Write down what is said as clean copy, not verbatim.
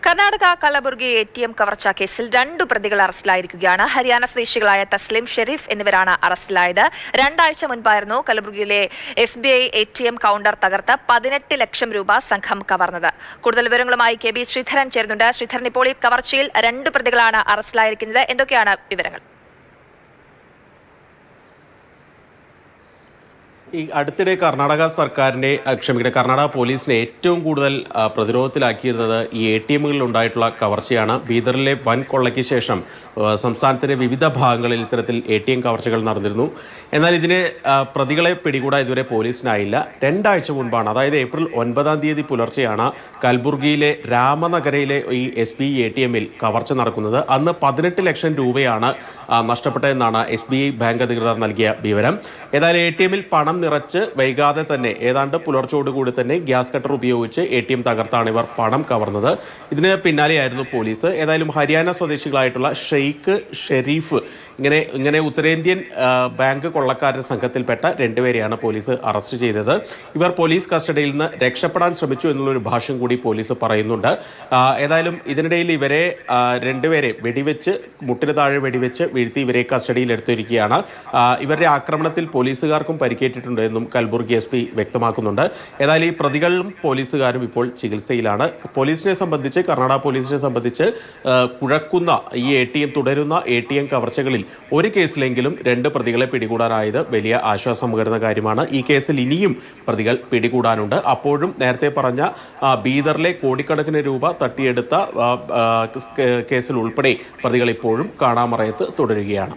Karnataka Kalaburagi ATM കവർച്ചാ കേസിൽ 2 പ്രതികൾ അറസ്റ്റിലായിരിക്കുകയാണ്. ഹരിയാന സ്വദേശികളായ തസ്ലിം ഷെരീഫ് എന്നിവരാണ് അറസ്റ്റിലായത്. 2 ആഴ്ച മുൻപായിരുന്നു കലബുർഗിയിലെ SBI ATM കൗണ്ടർ തകർത്ത് 18 ലക്ഷം രൂപ സംഘം കവർന്നത്. കൂടുതൽ വിവരങ്ങളുമായി KB ശ്രീധരൻ ചേരുന്നുണ്ട്. ശ്രീധരൻ, ഇപ്പോൾ ഈ കവർച്ചയിൽ 2 പ്രതികളാണ് അറസ്റ്റിലായിരിക്കുന്നത്. എന്തൊക്കെയാണ് വിവരങ്ങൾ? ഈ അടുത്തിടെ കർണാടക പോലീസിനെ ഏറ്റവും കൂടുതൽ പ്രതിരോധത്തിലാക്കിയിരുന്നത് ഈ ATMകളിൽ ഉണ്ടായിട്ടുള്ള കവർച്ചയാണ്. ബീദറിലെ വൻ കൊള്ളയ്ക്ക് ശേഷം സംസ്ഥാനത്തിന്റെ വിവിധ ഭാഗങ്ങളിൽ ഇത്തരത്തിൽ ATM കവർച്ചകൾ നടന്നിരുന്നു. എന്നാൽ ഇതിന് പ്രതികളെ പിടികൂടാൻ ഇതുവരെ പോലീസിനായില്ല. 2 ആഴ്ച മുൻപാണ്, അതായത് ഏപ്രിൽ 9-ാം തീയതി പുലർച്ചെയാണ് കൽബുർഗിയിലെ രാമനഗരയിലെ ഈ SBI ATMൽ കവർച്ച നടക്കുന്നത്. അന്ന് 18 ലക്ഷം രൂപയാണ് നഷ്ടപ്പെട്ടതെന്നാണ് SBI ബാങ്ക് അധികൃതർ നൽകിയ വിവരം. ഏതായാലും ATMൽ പണം നിറച്ച് വൈകാതെ തന്നെ ഏതാണ്ട് പുലർച്ചയോടുകൂടി തന്നെ ഗ്യാസ് കട്ടർ ഉപയോഗിച്ച് ATM തകർത്താണ് ഇവർ പണം കവർന്നത്. ഇതിന് പിന്നാലെയായിരുന്നു പോലീസ്. ഏതായാലും ഹരിയാന സ്വദേശികളായിട്ടുള്ള ഷെയ്ഖ് ഷെരീഫ് ഇങ്ങനെ ഉത്തരേന്ത്യൻ ബാങ്ക് കൊള്ളക്കാരുടെ സംഘത്തിൽപ്പെട്ട 2 പേരെയാണ് പോലീസ് അറസ്റ്റ് ചെയ്തത്. ഇവർ പോലീസ് കസ്റ്റഡിയിൽ നിന്ന് രക്ഷപ്പെടാൻ ശ്രമിച്ചു എന്നുള്ളൊരു ഭാഷ്യം കൂടി പോലീസ് പറയുന്നുണ്ട്. ഏതായാലും ഇതിനിടയിൽ ഇവരെ 2 പേരെ മുട്ടിന് താഴെ വെടിവെച്ച് വീഴ്ത്തി ഇവരെ കസ്റ്റഡിയിൽ എടുത്തിരിക്കുകയാണ്. ഇവരുടെ ആക്രമണത്തിൽ പോലീസുകാർക്കും പരിക്കേറ്റിട്ടുണ്ട് എന്നും കൽബുർഗി SP വ്യക്തമാക്കുന്നുണ്ട്. ഏതായാലും ഈ പ്രതികളും പോലീസുകാരും ഇപ്പോൾ ചികിത്സയിലാണ്. കർണാടക പോലീസിനെ സംബന്ധിച്ച് കുഴക്കുന്ന ഈ തുടരുന്ന ATM കവർച്ചകളിൽ ഒരു കേസിലെങ്കിലും 2 പ്രതികളെ പിടികൂടാനായത് വലിയ ആശ്വാസം പകരുന്ന കാര്യമാണ്. ഈ കേസിൽ ഇനിയും പ്രതികൾ പിടികൂടാനുണ്ട്. അപ്പോഴും നേരത്തെ പറഞ്ഞ ബീദറിലെ കോടിക്കണക്കിന് രൂപ തട്ടിയെടുത്ത കേസിൽ ഉൾപ്പെടെ പ്രതികൾ ഇപ്പോഴും കാണാമറയത്ത് തുടരുകയാണ്.